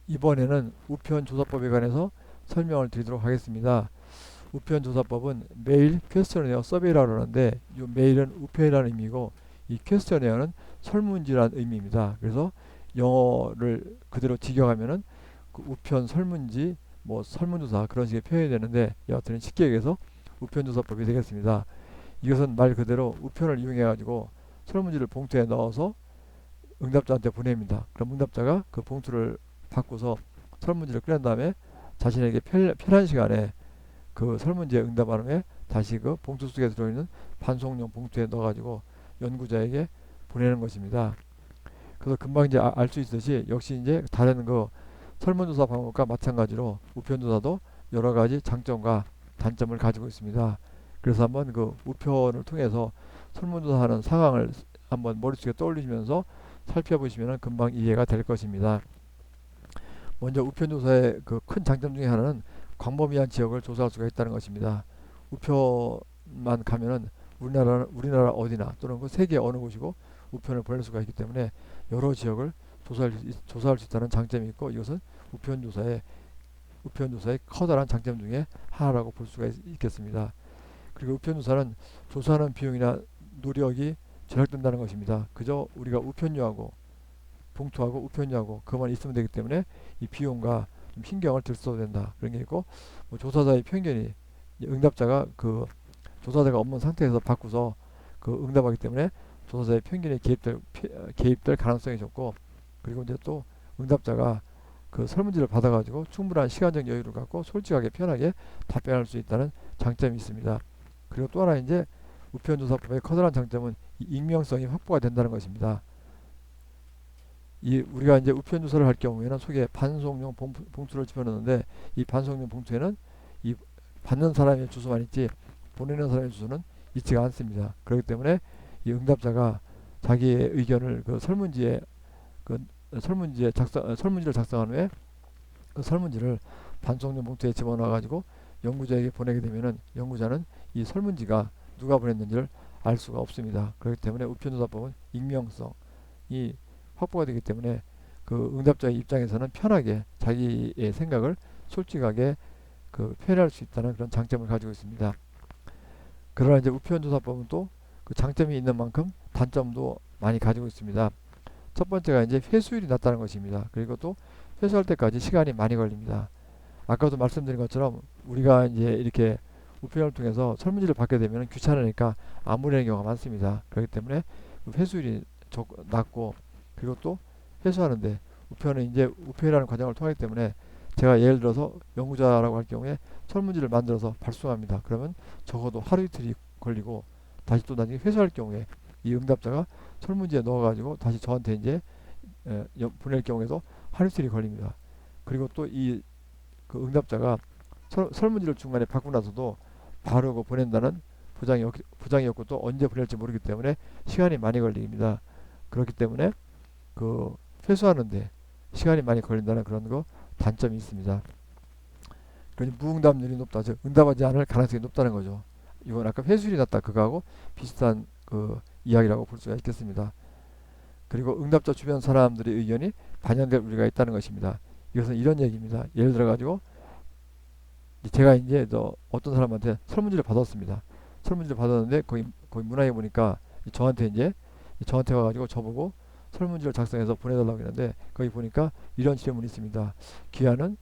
이번에는 우편조사법에 관해서 설명을 드리도록 하겠습니다. 우편조사법은 메일 퀘스처네어 서베이라고 하는데 이 메일은 우편이라는 의미고 이 퀘스처네어는 설문지라는 의미입니다. 그래서 영어를 그대로 직역하면은 그 우편 설문지 뭐 설문조사 그런 식의 표현이 되는데 여하튼 쉽게 얘기해서 우편조사법이 되겠습니다. 이것은 말 그대로 우편을 이용해 가지고 설문지를 봉투에 넣어서 응답자한테 보냅니다. 그럼 응답자가 그 봉투를 받고서 설문지를 꺼낸 다음에 자신에게 편한 시간에 그 설문지에 응답한 후에 다시 그 봉투 속에 들어있는 반송용 봉투에 넣어가지고 연구자에게 보내는 것입니다. 그래서 금방 이제 알 수 있듯이 역시 이제 다른 그 설문조사 방법과 마찬가지로 우편조사도 여러 가지 장점과 단점을 가지고 있습니다. 그래서 한번 그 우편을 통해서 설문조사하는 상황을 한번 머릿속에 떠올리시면서 살펴보시면 금방 이해가 될 것입니다. 먼저 우편조사의 그 큰 장점 중에 하나는 광범위한 지역을 조사할 수가 있다는 것입니다. 우편만 가면은 우리나라 어디나 또는 그 세계 어느 곳이고 우편을 보낼 수가 있기 때문에 여러 지역을 조사할 수 있다는 장점이 있고 이것은 우편조사의 커다란 장점 중에 하나라고 볼 수가 있겠습니다. 그리고 우편조사는 조사하는 비용이나 노력이 절약된다는 것입니다. 그저 우리가 우편료하고 봉투하고 우편료하고 그만 있으면 되기 때문에 이 비용과 좀 신경을 들 써도 된다 그런 게 있고 뭐 조사자의 편견이 응답자가 그 조사자가 없는 상태에서 받고서 그 응답하기 때문에 조사자의 편견에 개입될 가능성이 적고 그리고 이제 또 응답자가 그 설문지를 받아가지고 충분한 시간적 여유를 갖고 솔직하게 편하게 답변할 수 있다는 장점이 있습니다. 그리고 또 하나 이제 우편조사법의 커다란 장점은 이 익명성이 확보가 된다는 것입니다. 이 우리가 이제 우편 조사를 할 경우에는 속에 반송용 봉투를 집어넣는데 이 반송용 봉투에는 이 받는 사람의 주소만 있지 보내는 사람의 주소는 있지가 않습니다. 그렇기 때문에 이 응답자가 자기의 의견을 그 그 설문지를 작성한 후에 그 설문지를 반송용 봉투에 집어넣어 가지고 연구자에게 보내게 되면은 연구자는 이 설문지가 누가 보냈는지를 알 수가 없습니다. 그렇기 때문에 우편조사법은 익명성이 확보가 되기 때문에 그 응답자의 입장에서는 편하게 자기의 생각을 솔직하게 그 표현할 수 있다는 그런 장점을 가지고 있습니다. 그러나 이제 우편조사법은 또 그 장점이 있는 만큼 단점도 많이 가지고 있습니다. 첫 번째가 이제 회수율이 낮다는 것입니다. 그리고 또 회수할 때까지 시간이 많이 걸립니다. 아까도 말씀드린 것처럼 우리가 이제 이렇게 우편을 통해서 설문지를 받게 되면 귀찮으니까 안 보내는 경우가 많습니다. 그렇기 때문에 회수율이 낮고 그리고 또 회수하는데 우편은 이제 우편이라는 과정을 통하기 때문에 제가 예를 들어서 연구자라고 할 경우에 설문지를 만들어서 발송합니다. 그러면 적어도 하루 이틀이 걸리고 다시 또 나중에 회수할 경우에 이 응답자가 설문지에 넣어가지고 다시 저한테 이제 보낼 경우에도 하루 이틀이 걸립니다. 그리고 또 이 그 응답자가 설문지를 중간에 받고 나서도 바로 그 보낸다는 보장이 없고 또 언제 보낼지 모르기 때문에 시간이 많이 걸립니다. 그렇기 때문에 그 회수하는데 시간이 많이 걸린다는 그런 거 단점이 있습니다. 그러니 무응답률이 높다, 즉 응답하지 않을 가능성이 높다는 거죠. 이건 아까 회수율이 낮다 그거하고 비슷한 그 이야기라고 볼 수가 있겠습니다. 그리고 응답자 주변 사람들의 의견이 반영될 우려가 있다는 것입니다. 이것은 이런 얘기입니다. 예를 들어 가지고 제가 이제 어떤 사람한테 설문지를 받았습니다. 설문지를 받았는데 거기 문항에 보니까 저한테 와가지고 저보고 설문지를 작성해서 보내달라고 했는데 거기 보니까 이런 질문이 있습니다. 기아는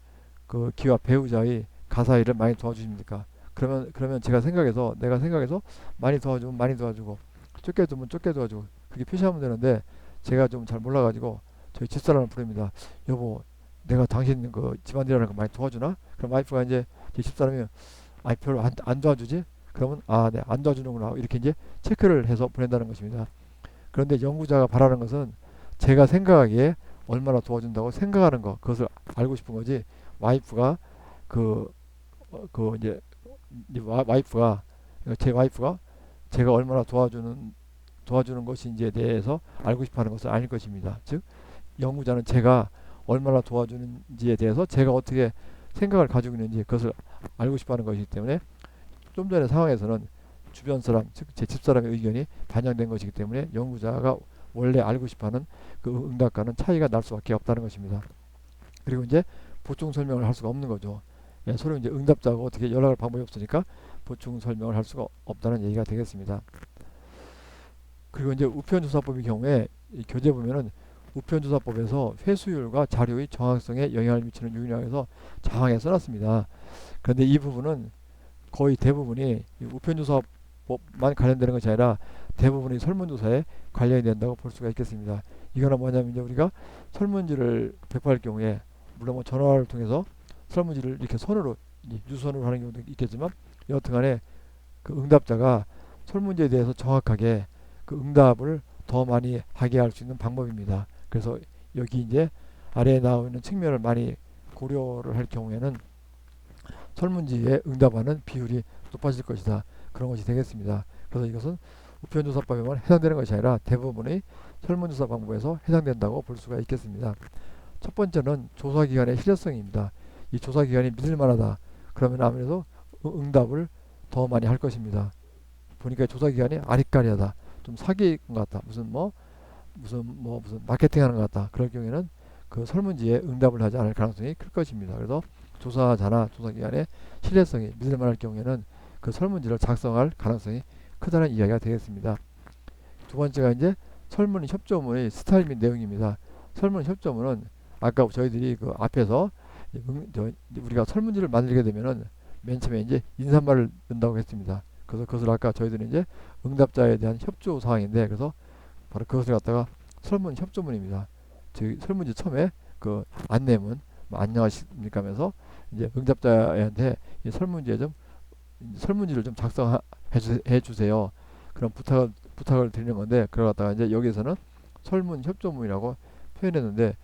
그 기아 배우자의 가사 일을 많이 도와주십니까? 그러면 내가 생각해서 많이 도와주면 많이 도와주고 좁게 두면 좁게 도와주고 그렇게 표시하면 되는데 제가 좀 잘 몰라가지고 저희 집사람을 부릅니다. 여보, 내가 당신 그 집안일하는 거 많이 도와주나? 그럼 와이프가 이제 제 집사람이 아이 별로 안 도와주지? 그러면 아, 네, 안 도와주는구나 이렇게 이제 체크를 해서 보낸다는 것입니다. 그런데 연구자가 바라는 것은 제가 생각하기에 얼마나 도와준다고 생각하는 거 그것을 알고 싶은 거지 와이프가 그, 이제 와이프가 제 와이프가 제가 얼마나 도와주는 것인지에 대해서 알고 싶어 하는 것은 아닐 것입니다. 즉 연구자는 제가 얼마나 도와주는지에 대해서 제가 어떻게 생각을 가지고 있는지 그것을 알고 싶어 하는 것이기 때문에 좀 전의 상황에서는 주변 사람, 즉 제 집사람의 의견이 반영된 것이기 때문에 연구자가 원래 알고 싶어하는 그 응답과는 차이가 날 수밖에 없다는 것입니다. 그리고 이제 보충 설명을 할 수가 없는 거죠. 예, 서로 이제 응답자하고 어떻게 연락할 방법이 없으니까 보충 설명을 할 수가 없다는 얘기가 되겠습니다. 그리고 이제 우편조사법의 경우에 이 교재 보면은 우편조사법에서 회수율과 자료의 정확성에 영향을 미치는 요인이라고 해서 장황하게 써놨습니다. 그런데 이 부분은 거의 대부분이 이 우편조사법만 관련되는 것이 아니라 대부분이 설문조사에 관련이 된다고 볼 수가 있겠습니다. 이거는 뭐냐면 이제 우리가 설문지를 배포할 경우에 물론 뭐 전화를 통해서 설문지를 이렇게 손으로 유선으로 하는 경우도 있겠지만 여하튼간에 그 응답자가 설문지에 대해서 정확하게 그 응답을 더 많이 하게 할 수 있는 방법입니다. 그래서 여기 이제 아래에 나와 있는 측면을 많이 고려를 할 경우에는 설문지에 응답하는 비율이 높아질 것이다. 그런 것이 되겠습니다. 그래서 이것은 우편조사법에만 해당되는 것이 아니라 대부분의 설문조사 방법에서 해당된다고 볼 수가 있겠습니다. 첫 번째는 조사기관의 실효성입니다. 이 조사기관이 믿을만하다. 그러면 아무래도 응답을 더 많이 할 것입니다. 보니까 조사기관이 아리까리하다. 좀 사기인 것 같다. 무슨 마케팅하는 것 같다. 그럴 경우에는 그 설문지에 응답을 하지 않을 가능성이 클 것입니다. 그래서 조사자나 조사기관의 신뢰성이 믿을만할 경우에는 그 설문지를 작성할 가능성이 크다는 이야기가 되겠습니다. 두 번째가 이제 설문 협조문의 스타일 및 내용입니다. 설문 협조문은 아까 저희들이 그 앞에서 우리가 설문지를 만들게 되면은 맨 처음에 이제 인사말을 넣는다고 했습니다. 그래서 그것을 아까 저희들은 이제 응답자에 대한 협조 사항인데 그래서 바로 그것을 갖다가 설문 협조문입니다. 저희 설문지 처음에 그 안내문 뭐 안녕하십니까 하면서 이제 응답자한테 이 설문지를 좀 작성해 주세요. 그런 부탁을 드리는 건데 그걸 갖다가 이제 여기서는 설문 협조문이라고 표현했는데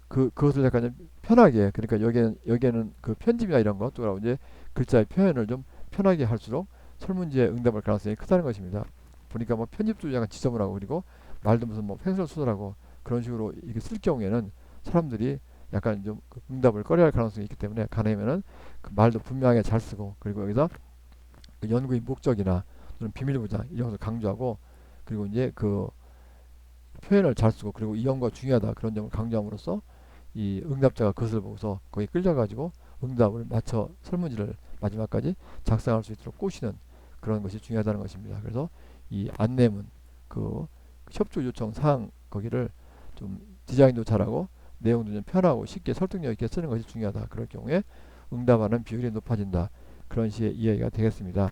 그것을 약간 좀 편하게 그러니까 여기에는 그 편집이나 이런 것 또 이제 글자의 표현을 좀 편하게 할수록 설문지에 응답할 가능성이 크다는 것입니다. 보니까 뭐 편집도 약간 지저분하고 그리고 말도 무슨 뭐 횡설수설하고 그런 식으로 이게 쓸 경우에는 사람들이 약간 좀 응답을 꺼려할 가능성이 있기 때문에 가능하면은 그 말도 분명하게 잘 쓰고 그리고 여기서 그 연구의 목적이나 또는 비밀 보장 이런 것을 강조하고 그리고 이제 그 표현을 잘 쓰고 그리고 이 연구가 중요하다 그런 점을 강조함으로써 이 응답자가 그것을 보고서 거기 끌려가지고 응답을 맞춰 설문지를 마지막까지 작성할 수 있도록 꼬시는 그런 것이 중요하다는 것입니다. 그래서 이 안내문 그 협조 요청 사항 거기를 좀 디자인도 잘하고 내용도 좀 편하고 쉽게 설득력 있게 쓰는 것이 중요하다. 그럴 경우에 응답하는 비율이 높아진다. 그런 식의 이야기가 되겠습니다.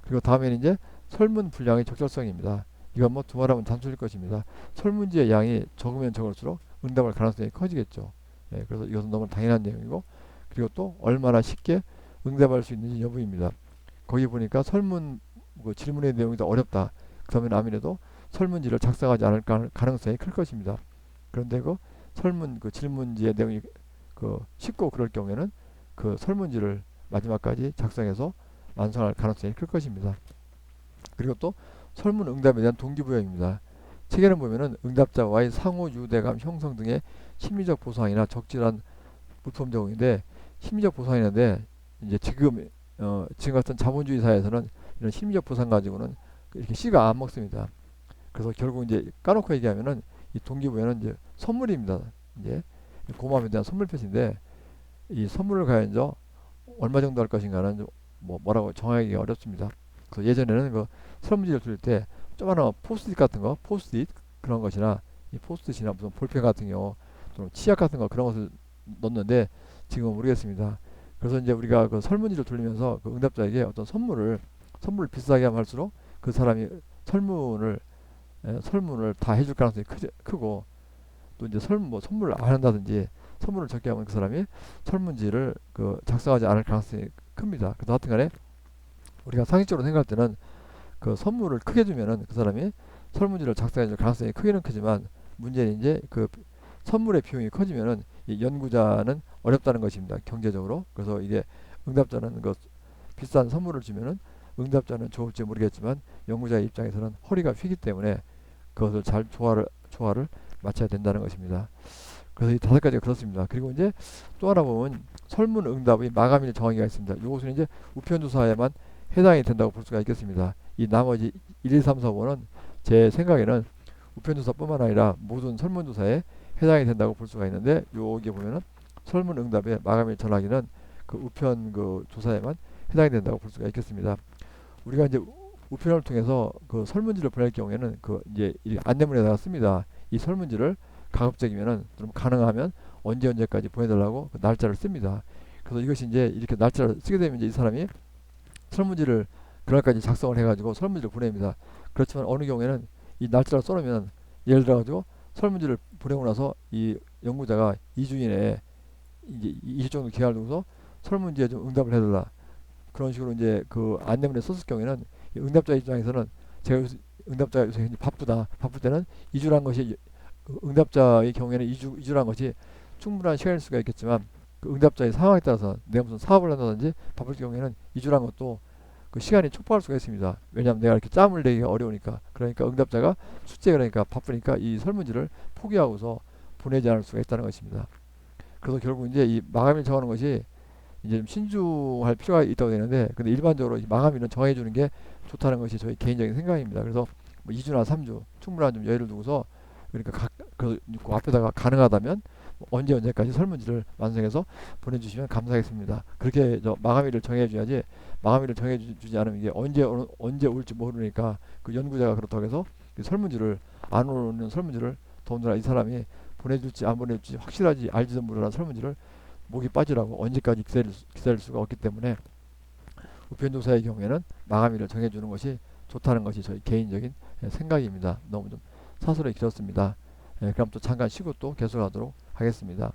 그리고 다음에는 이제 설문 분량의 적절성입니다. 이건 뭐 두말하면 단순일 것입니다. 설문지의 양이 적으면 적을수록 응답할 가능성이 커지겠죠. 예, 그래서 이것은 너무 당연한 내용이고 그리고 또 얼마나 쉽게 응답할 수 있는지 여부입니다. 거기 보니까 설문 그 질문의 내용이 더 어렵다. 그러면 아무래도 설문지를 작성하지 않을 가능성이 클 것입니다. 그런데 그 설문 그 질문지의 내용이 그 쉽고 그럴 경우에는 그 설문지를 마지막까지 작성해서 완성할 가능성이 클 것입니다. 그리고 또 설문 응답에 대한 동기부여입니다. 책에는 보면은 응답자와의 상호 유대감 형성 등의 심리적 보상이나 적절한 물품 제공인데 심리적 보상이는데 이제 지금 같은 자본주의 사회에서는 이런 심리적 보상 가지고는 이렇게 씨가 안 먹습니다. 그래서 결국 이제 까놓고 얘기하면은 이 동기부여는 이제 선물입니다. 이제 고마움에 대한 선물 표시인데 이 선물을 과연 이제 얼마 정도 할 것인가는 뭐라고 정하기가 어렵습니다. 그래서 예전에는 그 설문지를 돌릴 때 조그마한 포스트잇 같은 거, 포스트잇 그런 것이나 이 포스트잇이나 무슨 볼펜 같은 경우 또는 치약 같은 거 그런 것을 넣는데 지금은 모르겠습니다. 그래서 이제 우리가 그 설문지를 돌리면서 그 응답자에게 어떤 선물을 비싸게 하면 할수록 그 사람이 설문을 다 해줄 가능성이 크고 또 이제 선물을 안 한다든지 선물을 적게 하면 그 사람이 설문지를 그 작성하지 않을 가능성이 큽니다. 그래서 하여튼간에 우리가 상식적으로 생각할 때는 그 선물을 크게 주면은 그 사람이 설문지를 작성해 줄 가능성이 크기는 크지만 문제는 이제 그 선물의 비용이 커지면은 이 연구자는 어렵다는 것입니다. 경제적으로. 그래서 이게 응답자는 그 비싼 선물을 주면은 응답자는 좋을지 모르겠지만 연구자의 입장에서는 허리가 휘기 때문에 그것을 잘 조화를 맞춰야 된다는 것입니다. 그래서 이 다섯 가지가 그렇습니다. 그리고 이제 또 하나 보면 설문 응답의 마감일 정하기가 있습니다. 이것은 이제 우편조사에만 해당이 된다고 볼 수가 있겠습니다. 이 나머지 1, 2, 3, 4번은 제 생각에는 우편조사뿐만 아니라 모든 설문조사에 해당이 된다고 볼 수가 있는데 여기 보면은 설문 응답에 마감일 전하기는 그 우편 그 조사에만 해당이 된다고 볼 수가 있겠습니다. 우리가 이제 우편을 통해서 그 설문지를 보낼 경우에는 그 이제 이 안내문에다가 씁니다. 이 설문지를 가급적이면은 좀 가능하면 언제 언제까지 보내달라고 그 날짜를 씁니다. 그래서 이것이 이제 이렇게 날짜를 쓰게 되면 이제 이 사람이 설문지를 그날까지 작성을 해가지고 설문지를 보냅니다. 그렇지만 어느 경우에는 이 날짜를 써놓으면 예를 들어가지고 설문지를 보내고 나서 이 연구자가 2주 이내에 이제 2주 정도 기간을 두고서 설문지에 좀 응답을 해달라. 그런 식으로 이제 그 안내문에 썼을 경우에는 응답자 입장에서는 제가 응답자가 요새 바쁘다. 바쁠 때는 2주란 것이 응답자의 경우에는 2주란 것이 충분한 시간일 수가 있겠지만 그 응답자의 상황에 따라서 내가 무슨 사업을 한다든지 바쁠 경우에는 2주란 것도 그 시간이 촉박할 수가 있습니다. 왜냐하면 내가 이렇게 짬을 내기가 어려우니까. 그러니까 응답자가 숙제 그러니까 바쁘니까 이 설문지를 포기하고서 보내지 않을 수가 있다는 것입니다. 그래서 결국 이제 이 마감일 정하는 것이 이제 좀 신중할 필요가 있다고 되는데, 근데 일반적으로 이 마감일은 정해주는 게 좋다는 것이 저희 개인적인 생각입니다. 그래서 뭐 2주나 3주 충분한 좀 여유를 두고서 그러니까 그 앞에다가 가능하다면 뭐 언제 언제까지 설문지를 완성해서 보내주시면 감사하겠습니다. 그렇게 저 마감일을 정해줘야지 마감일을 정해주지 않으면 이게 언제 올지 모르니까 그 연구자가 그렇다고 해서 그 설문지를 안 오는 설문지를 더군다나 이 사람이 보내줄지 안 보내줄지 확실하지 알지도 못하는 설문지를 목이 빠지라고 언제까지 기다릴 수가 없기 때문에 우편조사의 경우에는 마감일을 정해주는 것이 좋다는 것이 저희 개인적인 생각입니다. 너무 좀 사설이 길었습니다. 그럼 또 잠깐 쉬고 또 계속하도록 하겠습니다.